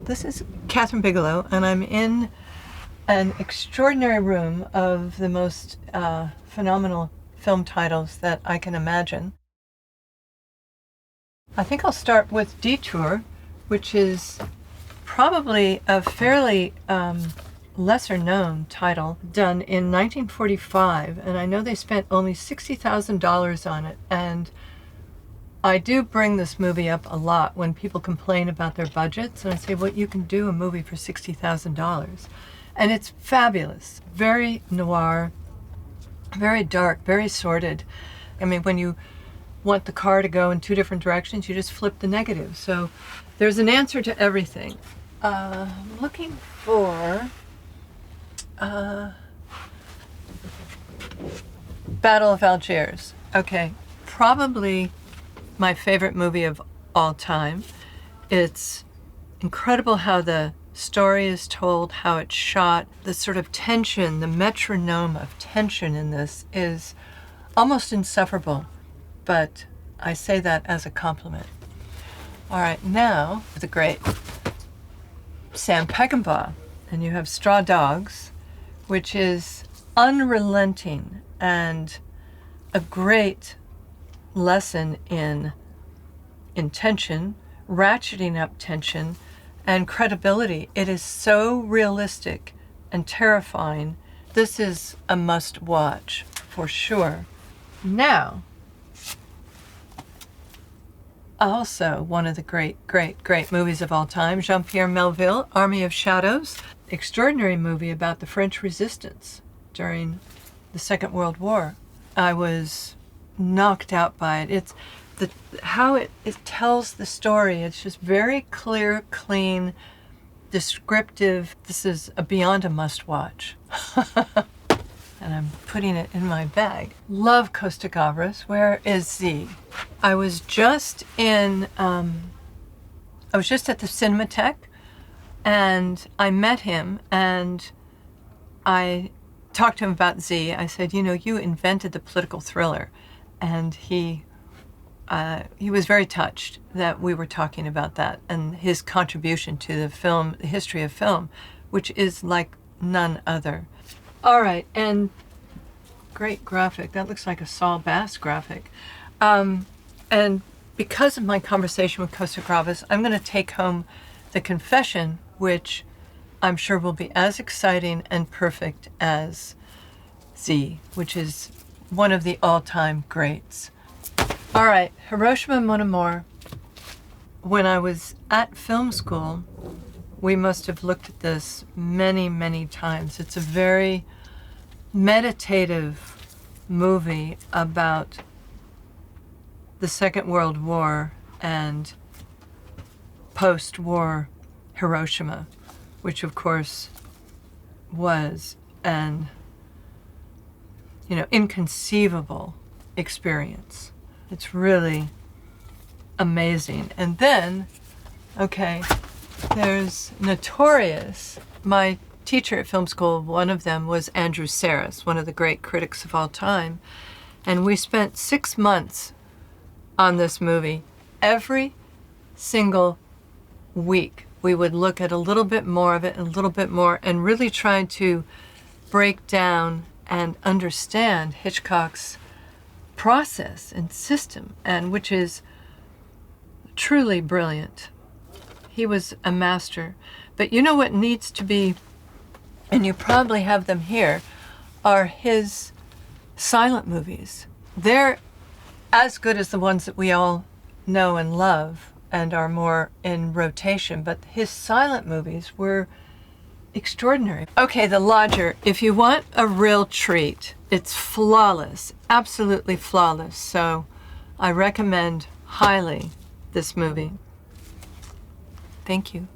This is Kathryn Bigelow, and I'm in an extraordinary room of the most phenomenal film titles that I can imagine. I think I'll start with Detour, which is probably a fairly lesser-known title, done in 1945, and I know they spent only $60,000 on it, and I do bring this movie up a lot when people complain about their budgets, and I say, well, you can do a movie for $60,000. And it's fabulous, very noir, very dark, very sordid. I mean, when you want the car to go in two different directions, you just flip the negative. So there's an answer to everything. Looking for Battle of Algiers. Okay, probably my favorite movie of all time. It's incredible how the story is told, how it's shot. The sort of tension, the metronome of tension in this is almost insufferable, but I say that as a compliment. All right, now the great Sam Peckinpah, and you have Straw Dogs, which is unrelenting and a great lesson in tension, ratcheting up tension, and credibility. It is so realistic and terrifying. This is a must-watch for sure. Now, also one of the great movies of all time, Jean-Pierre Melville, Army of Shadows. Extraordinary movie about the French resistance during the Second World War. I was knocked out by it. It's how it tells the story. It's just very clear, clean, descriptive. This is beyond a must-watch. And I'm putting it in my bag. Love Costa Gavras. Where is Z? I was just at the Cinematheque, and I met him, and I talked to him about Z. I said, you know, you invented the political thriller. And he was very touched that we were talking about that and his contribution to the film, the history of film, which is like none other. All right, and great graphic. That looks like a Saul Bass graphic. And because of my conversation with Costa Gavras, I'm going to take home The Confession, which I'm sure will be as exciting and perfect as Z, which is one of the all-time greats. All right, Hiroshima Mon Amour. When I was at film school, we must have looked at this many, many times. It's a very meditative movie about the Second World War and post-war Hiroshima, which of course was an inconceivable experience. It's really amazing. And then, okay, there's Notorious. My teacher at film school, one of them was Andrew Sarris, one of the great critics of all time. And we spent 6 months on this movie. Every single week, we would look at a little bit more of it, and a little bit more, and really try to break down and understand Hitchcock's process and system, and which is truly brilliant. He was a master. But you know what needs to be, and you probably have them here, are his silent movies. They're as good as the ones that we all know and love and are more in rotation, but his silent movies were extraordinary. Okay, The Lodger. If you want a real treat, it's flawless, absolutely flawless. So I recommend highly this movie. Thank you.